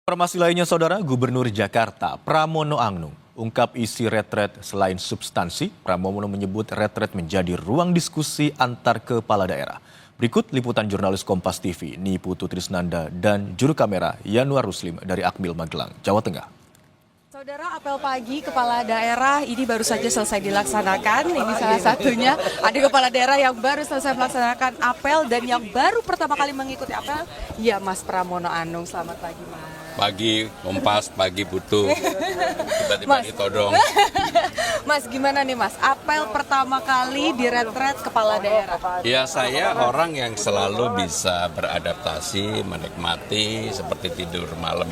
Informasi lainnya, Saudara, Gubernur Jakarta Pramono Anung ungkap isi retret selain substansi. Pramono menyebut retret menjadi ruang diskusi antar kepala daerah. Berikut liputan jurnalis Kompas TV Niputu Trisnanda dan juru kamera Yanuar Ruslim dari Akmil Magelang, Jawa Tengah. Saudara, apel pagi kepala daerah ini baru saja selesai dilaksanakan. Ini salah satunya ada kepala daerah yang baru selesai melaksanakan apel dan yang baru pertama kali mengikuti apel, ya Mas Pramono Anung. Selamat pagi, Mas. Pagi Kompas, pagi Putu, tiba-tiba ditodong. Mas, gimana nih Mas, apel pertama kali di retret kepala daerah? Ya, saya orang yang selalu bisa beradaptasi, menikmati seperti tidur malam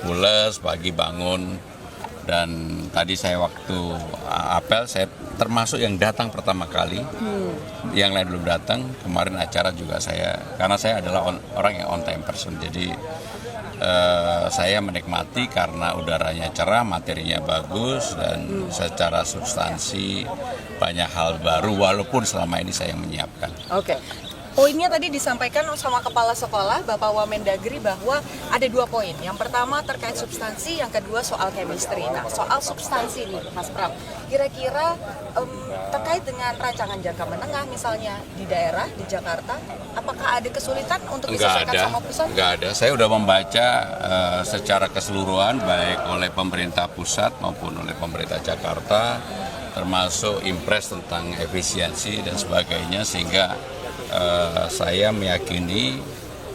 mules, pagi bangun. Dan tadi saya waktu apel, saya termasuk yang datang pertama kali. Yang lain belum datang, kemarin acara juga saya, karena saya adalah orang yang on time person, jadi saya menikmati karena udaranya cerah, materinya bagus, dan secara substansi banyak hal baru walaupun selama ini saya yang menyiapkan. Oke. Poinnya tadi disampaikan sama Kepala Sekolah, Bapak Wamendagri, bahwa ada 2 poin. Yang pertama terkait substansi, yang kedua soal chemistry. Nah, soal substansi nih, Mas Pram, kira-kira terkait dengan rancangan jangka menengah misalnya di daerah, di Jakarta, apakah ada kesulitan untuk disesuaikan sama pusat? Enggak ada. Saya sudah membaca secara keseluruhan, baik oleh pemerintah pusat maupun oleh pemerintah Jakarta, termasuk impres tentang efisiensi dan sebagainya, sehingga saya meyakini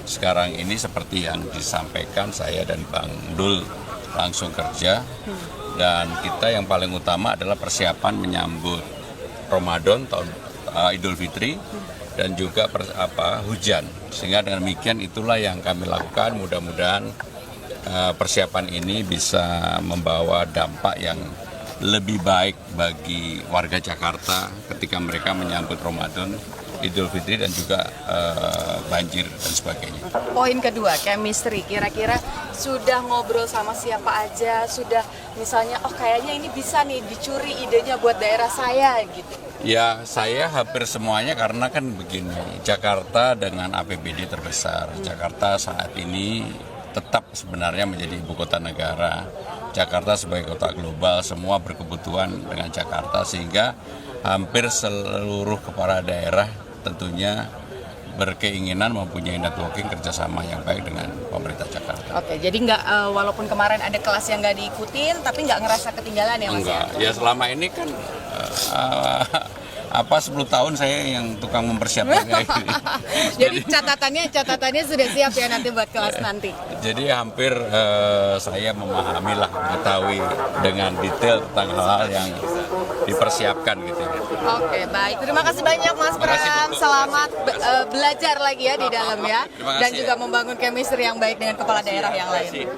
sekarang ini seperti yang disampaikan, saya dan Bang Dul langsung kerja, dan kita yang paling utama adalah persiapan menyambut Ramadan, tahun Idul Fitri, dan juga hujan, sehingga dengan demikian itulah yang kami lakukan. Mudah-mudahan persiapan ini bisa membawa dampak yang lebih baik bagi warga Jakarta ketika mereka menyambut Ramadan, Idul Fitri, dan juga banjir dan sebagainya. Poin kedua, chemistry. Kira-kira sudah ngobrol sama siapa aja? Sudah misalnya, oh kayaknya ini bisa nih dicuri idenya buat daerah saya gitu. Ya, saya hampir semuanya, karena kan begini, Jakarta dengan APBD terbesar. Jakarta saat ini tetap sebenarnya menjadi ibu kota negara. Jakarta sebagai kota global, semua berkebutuhan dengan Jakarta, sehingga hampir seluruh kepala daerah tentunya berkeinginan mempunyai networking kerjasama yang baik dengan pemerintah Jakarta. Oke, jadi nggak, walaupun kemarin ada kelas yang nggak diikutin, tapi nggak ngerasa ketinggalan ya Mas? Enggak, ya selama ini kan 10 tahun saya yang tukang mempersiapkan kayak gini. Jadi catatannya sudah siap ya nanti buat kelas nanti. Jadi hampir saya memahami lah, mengetahui dengan detail tentang hal-hal yang dipersiapkan gitu. Oke, baik. Terima kasih banyak Mas Pram. Selamat belajar lagi ya di dalam ya. Dan juga membangun chemistry yang baik dengan kepala daerah yang lain.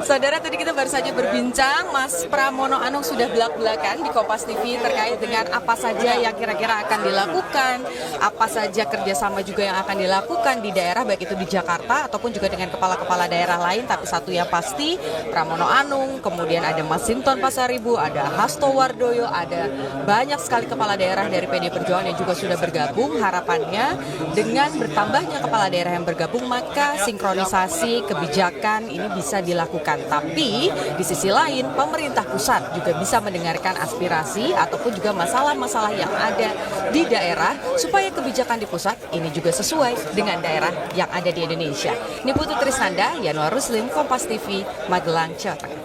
Saudara, tadi kita baru saja berbincang, Mas Pramono Anung sudah belak-belakan di Kompas TV terkait dengan apa saja yang kira-kira akan dilakukan, apa saja kerjasama juga yang akan dilakukan di daerah, baik itu di Jakarta ataupun juga dengan kepala-kepala daerah lain. Tapi satu yang pasti, Pramono Anung, kemudian ada Mas Sinton Pasaribu, ada Hasto Wardoyo, ada banyak sekali kepala daerah dari PD Perjuangan yang juga sudah bergabung. Harapannya dengan bertambahnya kepala daerah yang bergabung, maka sinkronisasi kebijakan ini bisa dilakukan. Tapi di sisi lain, pemerintah pusat juga bisa mendengarkan aspirasi ataupun juga masalah-masalah yang ada di daerah, supaya kebijakan di pusat ini juga sesuai dengan daerah yang ada di Indonesia. Niputu Trisnanda, Yanuar Ruslim, Kompas TV, Magelang, Jawa Tengah.